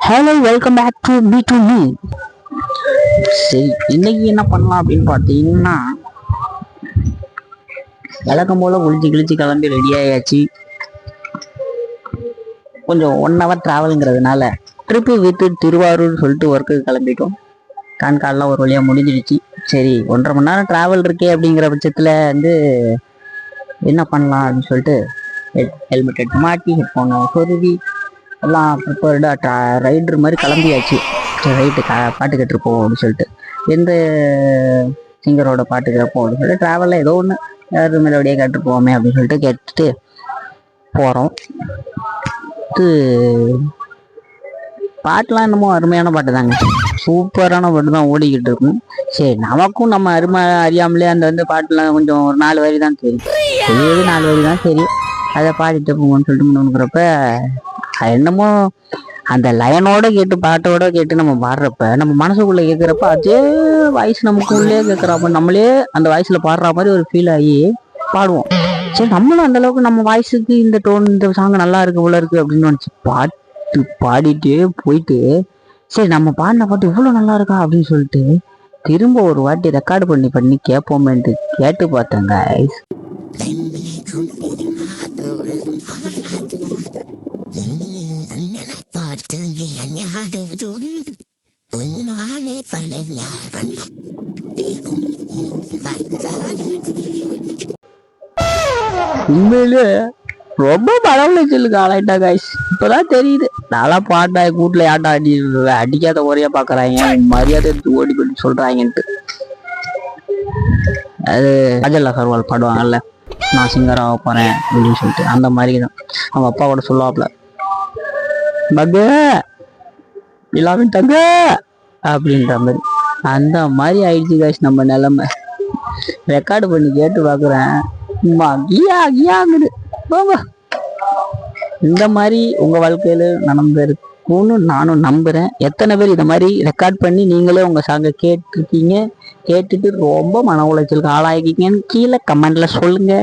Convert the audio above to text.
Hello welcome back to me to me. சரி, இன்னைக்கு என்ன பண்ணலாம் அப்படின்னு பார்த்தீங்கன்னா, வழக்கம் போல குளிச்சு கிளம்பி ரெடி ஆயாச்சு. கொஞ்சம் 1 hour டிராவலுங்கிறதுனால ட்ரிப்பு வித்து திருவாரூர் சொல்லிட்டு ஒர்க்குக்கு கிளம்பிட்டோம். கான்கால்லாம் ஒரு வழியாக முடிஞ்சிடுச்சு. சரி, 1.5 மணி நேரம் டிராவல் இருக்கே அப்படிங்கிற பட்சத்தில் என்ன பண்ணலாம் அப்படின்னு சொல்லிட்டு ஹெல்மெட் எடுத்து மாட்டி ஹெட்ஃபோனை சொருவி எல்லாம் ப்ரிப்பேர்டாக ரைடர் மாதிரி கிளம்பியாச்சு. ரைட்டு பாட்டு கேட்டுருப்போம் அப்படின்னு சொல்லிட்டு எந்த சிங்கரோட பாட்டு கேட்போம் அப்படின்னு சொல்லிட்டு ட்ராவலில் ஏதோ ஒன்று யார் மெலோடியாக கேட்டுருப்போமே அப்படின்னு சொல்லிட்டு கேட்டுட்டு போகிறோம். பாட்டுலாம் என்னமோ அருமையான பாட்டு தாங்க, சூப்பரான பாட்டு தான் ஓடிக்கிட்டு இருக்கும். சரி, நமக்கும் நம்ம அறியாமலே அந்த பாட்டுலாம் கொஞ்சம் ஒரு 4 வரி தான் தெரியும், 4 வரி தான் தெரியும். அதை பாடிட்டு போங்கன்னு சொல்லிட்டு முன்னுக்கிறப்ப என்னமோ அந்த லயனோட கேட்டு பாட்டோட கேட்டு நம்ம பாடுறப்ப நம்ம மனசுக்குள்ள கேட்குறப்ப அதே வாய்ஸ் நமக்குள்ளே கேட்குறப்ப நம்மளே அந்த வாய்ஸ்ல பாடுற மாதிரி ஒரு ஃபீல் ஆகி பாடுவோம். சரி, நம்மளும் அந்த அளவுக்கு நம்ம வாய்ஸுக்கு இந்த டோன் இந்த சாங் நல்லா இருக்கு இவ்வளோ இருக்கு அப்படின்னு நினச்சி பாடிட்டே போயிட்டு, சரி நம்ம பாடின பாட்டு இவ்வளோ நல்லா இருக்கா அப்படின்னு சொல்லிட்டு திரும்ப ஒரு வாட்டி ரெக்கார்டு பண்ணி கேட்போமேன்ட்டு கேட்டு பார்த்தேங்க. உண்மையிலே ரொம்ப மனவுளைச்சலுக்கு ஆளாயிட்டா காய்ஸ். இப்பதான் தெரியுது, நல்லா பாட்டா கூட்டுல யாட்டா அடிக்காத ஒரையா பாக்குறாங்க, மரியாதை ஓடி போயிட்டு சொல்றாங்கன்ட்டு. அது ராஜல்லா சர்வால் பாடுவாங்கல்ல, நான் சிங்கராக போறேன் அப்படின்னு சொல்லிட்டு அந்த மாதிரி தான் அவங்க அப்பா கூட சொல்லுவாப்ல, பக இல்லாம தங்க அப்படின்ற மாதிரி. அந்த மாதிரி ஆயிடுச்சு காய்ஸ் நம்ம நிலைமை. ரெக்கார்டு பண்ணி கேட்டு பாக்குறேன், கியாங்குது. இந்த மாதிரி உங்க வாழ்க்கையில நடந்திருக்கும்னு நானும் நம்புறேன். எத்தனை பேர் இந்த மாதிரி ரெக்கார்ட் பண்ணி நீங்களே உங்க சாங்கை கேட்டிருக்கீங்க, கேட்டுட்டு ரொம்ப மன உளைச்சலுக்கு ஆளாகிக்கீங்கன்னு கீழே கமெண்ட்ல சொல்லுங்க.